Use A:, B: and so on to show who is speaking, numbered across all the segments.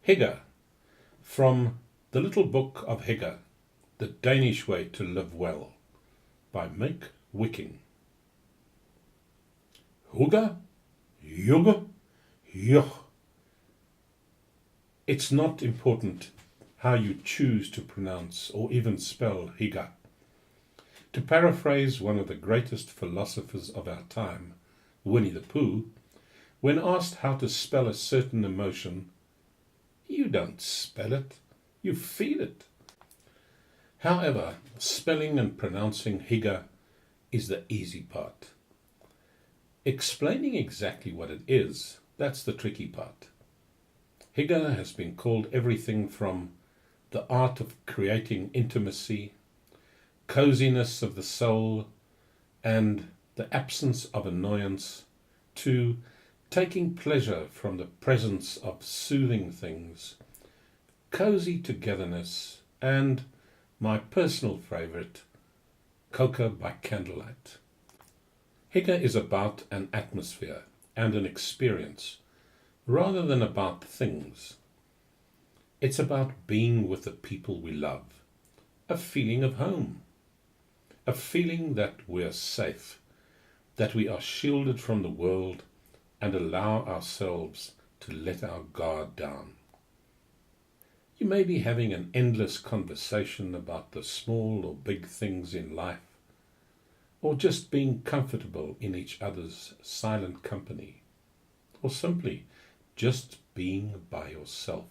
A: Hygge, from the little book of Hygge, The Danish Way to Live Well, by Meik Wiking. Hygge, Hygge, Hygge. It's not important how you choose to pronounce or even spell Hygge. To paraphrase one of the greatest philosophers of our time, Winnie the Pooh, when asked how to spell a certain emotion, you don't spell it, you feel it. However, spelling and pronouncing Hygge is the easy part. Explaining exactly what it is, that's the tricky part. Hygge has been called everything from the art of creating intimacy, coziness of the soul, and the absence of annoyance, to taking pleasure from the presence of soothing things, cozy togetherness, and my personal favorite, cocoa by candlelight. Hygge is about an atmosphere and an experience, rather than about things. It's about being with the people we love, a feeling of home, a feeling that we're safe, that we are shielded from the world and allow ourselves to let our guard down. You may be having an endless conversation about the small or big things in life, or just being comfortable in each other's silent company, or simply just being by yourself,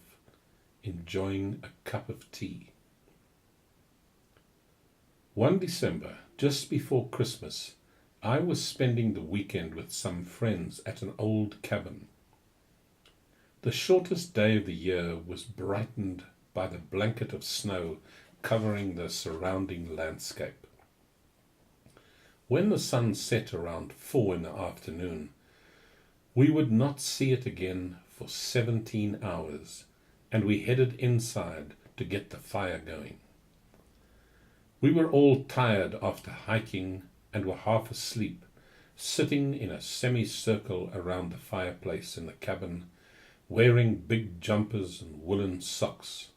A: enjoying a cup of tea. One December, just before Christmas, I was spending the weekend with some friends at an old cabin. The shortest day of the year was brightened by the blanket of snow covering the surrounding landscape. When the sun set around 4 in the afternoon, we would not see it again for 17 hours, and we headed inside to get the fire going. We were all tired after hiking and were half asleep, sitting in a semicircle around the fireplace in the cabin, wearing big jumpers and woolen socks.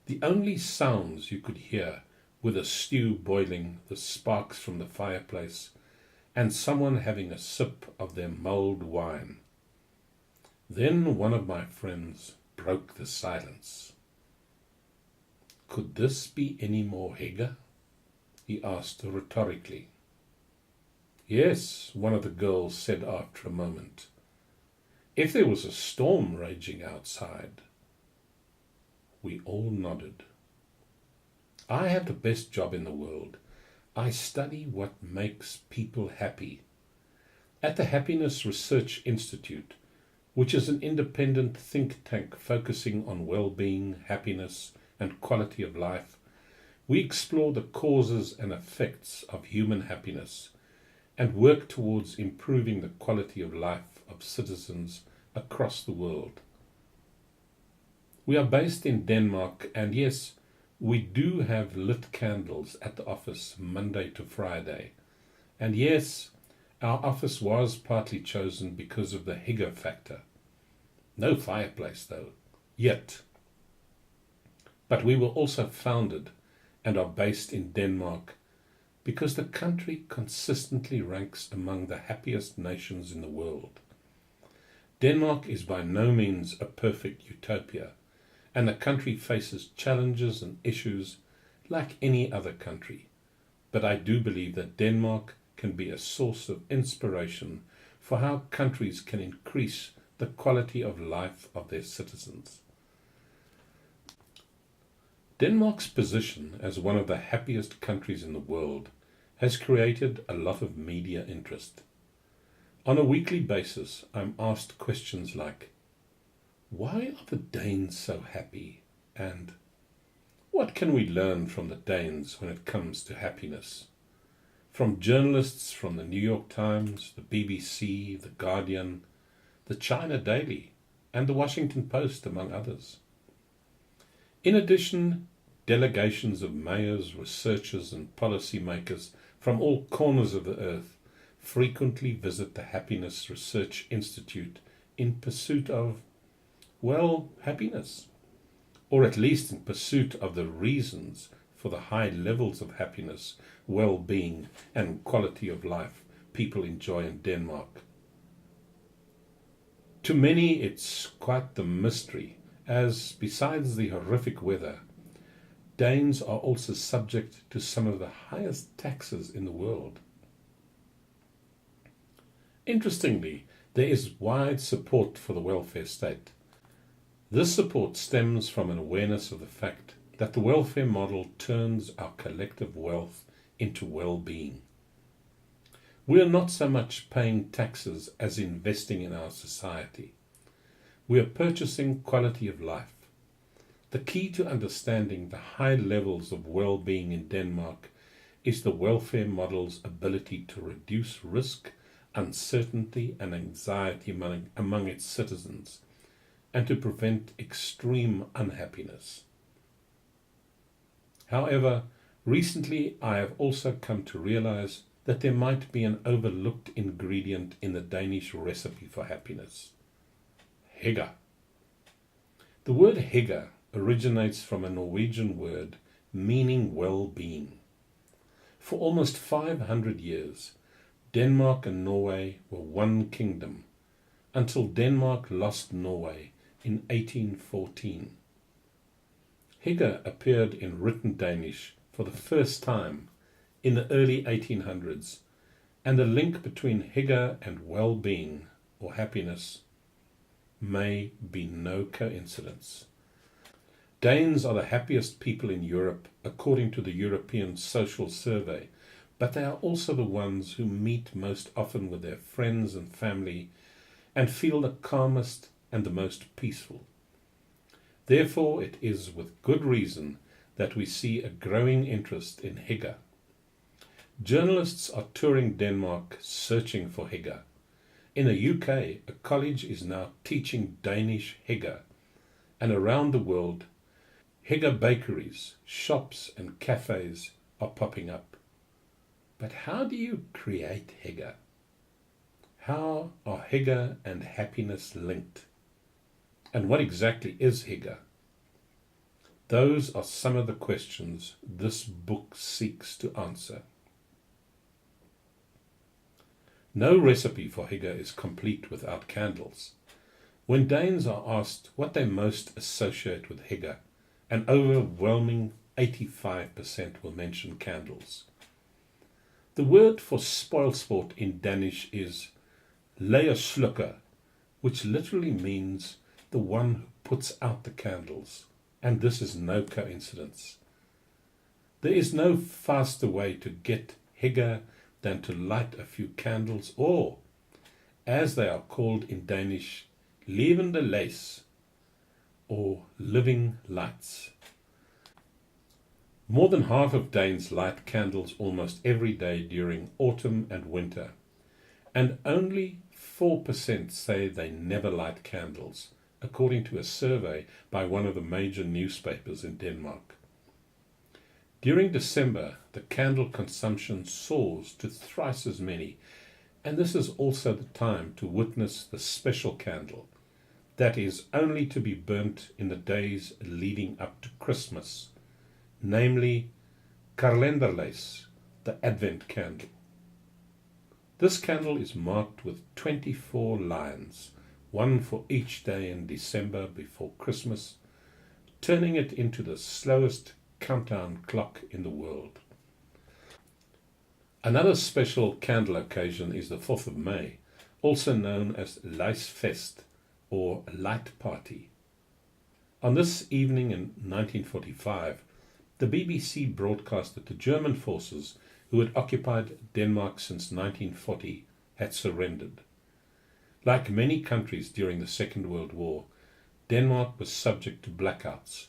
A: The only sounds you could hear were the stew boiling, the sparks from the fireplace, and someone having a sip of their mulled wine. Then one of my friends broke the silence. "Could this be any more Hygge?" he asked rhetorically. "Yes," one of the girls said after a moment. "If there was a storm raging outside." We all nodded. I have the best job in the world. I study what makes people happy. At the Happiness Research Institute, which is an independent think tank focusing on well-being, happiness, and quality of life, we explore the causes and effects of human happiness and work towards improving the quality of life of citizens across the world. We are based in Denmark, and yes, we do have lit candles at the office Monday to Friday. And yes, our office was partly chosen because of the Hygge factor. No fireplace though, yet. But we were also founded and are based in Denmark because the country consistently ranks among the happiest nations in the world. Denmark is by no means a perfect utopia, and the country faces challenges and issues like any other country. But I do believe that Denmark can be a source of inspiration for how countries can increase the quality of life of their citizens. Denmark's position as one of the happiest countries in the world has created a lot of media interest. On a weekly basis, I'm asked questions like, "Why are the Danes so happy?" and "What can we learn from the Danes when it comes to happiness?" From journalists from the New York Times, the BBC, the Guardian, the China Daily, and the Washington Post, among others. In addition, delegations of mayors, researchers, and policymakers from all corners of the earth frequently visit the Happiness Research Institute in pursuit of well, happiness, or at least in pursuit of the reasons for the high levels of happiness, well-being, and quality of life people enjoy in Denmark. To many, it's quite the mystery, as besides the horrific weather, Danes are also subject to some of the highest taxes in the world. Interestingly, there is wide support for the welfare state. This support stems from an awareness of the fact that the welfare model turns our collective wealth into well-being. We are not so much paying taxes as investing in our society. We are purchasing quality of life. The key to understanding the high levels of well-being in Denmark is the welfare model's ability to reduce risk, uncertainty, and anxiety among its citizens, and to prevent extreme unhappiness. However, recently I have also come to realize that there might be an overlooked ingredient in the Danish recipe for happiness: Hygge. The word Hygge originates from a Norwegian word meaning well-being. For almost 500 years, Denmark and Norway were one kingdom, until Denmark lost Norway in 1814. Hygge appeared in written Danish for the first time in the early 1800s, and the link between Hygge and well-being or happiness may be no coincidence. Danes are the happiest people in Europe according to the European Social Survey, but they are also the ones who meet most often with their friends and family and feel the calmest and the most peaceful. Therefore, it is with good reason that we see a growing interest in Hygge. Journalists are touring Denmark searching for Hygge. In the UK, a college is now teaching Danish Hygge, and around the world, Hygge bakeries, shops and cafes are popping up. But how do you create Hygge? How are Hygge and happiness linked? And what exactly is Hygge? Those are some of the questions this book seeks to answer. No recipe for Hygge is complete without candles. When Danes are asked what they most associate with Hygge, an overwhelming 85% will mention candles. The word for spoilsport in Danish is lagerslukker, which literally means the one who puts out the candles, and this is no coincidence. There is no faster way to get Hygge than to light a few candles, or, as they are called in Danish, levende lys, or living lights. More than half of Danes light candles almost every day during autumn and winter, and only 4% say they never light candles, according to a survey by one of the major newspapers in Denmark. During December, the candle consumption soars to thrice as many, and this is also the time to witness the special candle that is only to be burnt in the days leading up to Christmas, namely kalenderlys, the Advent candle. This candle is marked with 24 lines, one for each day in December before Christmas, turning it into the slowest countdown clock in the world. Another special candle occasion is the 4th of May, also known as Lysfest, or Light Party. On this evening in 1945, the BBC broadcast that the German forces who had occupied Denmark since 1940 had surrendered. Like many countries during the Second World War, Denmark was subject to blackouts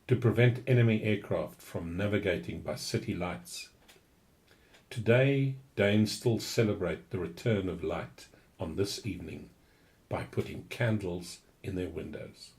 A: to prevent enemy aircraft from navigating by city lights. Today, Danes still celebrate the return of light on this evening by putting candles in their windows.